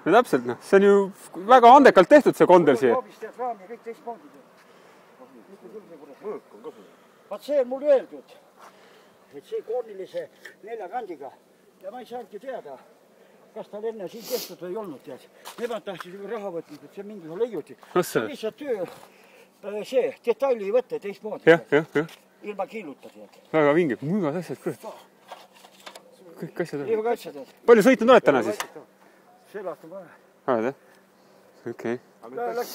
No täpselt, noh. See on ju väga andekalt tehtud, see kondel siia. Vaat see on mul öeldud, et see koonilise 4 kandiga ja ma ei saanudki teada, kas tal enne siin tehtud või ei olnud, tead. Nemad tahtsid raha võtnud, et see mingi leiuti. Lihtsalt töö, see detaili ei võtta teistmoodi. Jah. Ilma kiiluta, tead. Väga vinge. Mõigad asjad, kurat. Kõik asjad on. Kõik asjad, tead. Palju sõitnud oled täna siis? Sel aastal vaja. Oled, jah? Okei. Läks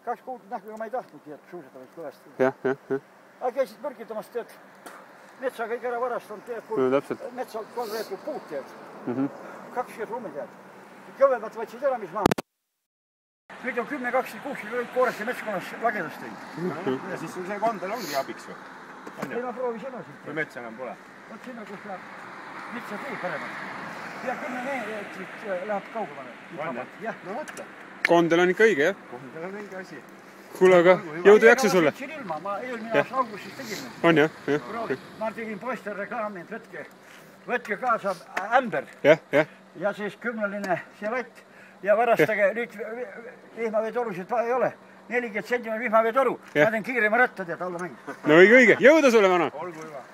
2 kuud nähku, ma ei tahtnud, tead, suusatamist kõvasti. Jah. Aga käisid mürgitamas, tead, metsa kõik ära varastanud, tead, kui metsa 3 reetud puud, tead. 2 ruumi, tead. Kõvemad võtsid ära, mis maa. Nüüd on 10-26 kõik kooresti metskonnas lagedast tõid. Ja siis sul see kondel ongi abiks või? Ei ma proovis edasi. Või metsa enam pole? Vot sinna, kus läheb metsa teed paremalt. Ja 10 meetrit läheb kaugemale. No võtta. Kondel on ikka õige, jah? Kondel on õige asi. Kuule, aga jõudu jaksu sulle. Ma eelmine aasta augustis tegin. On, jah? Ma tegin poistel reklaami, et võtke kaasa ämber. Jah. Ja siis 10-line selett ja varastage, nüüd vihmaveetorusid ei ole. 40 cm vihmaveetoru. Ma teen kiirema ratta, tead, alla mängida. No õige. Jõudu sulle, vana! Olgu hüva.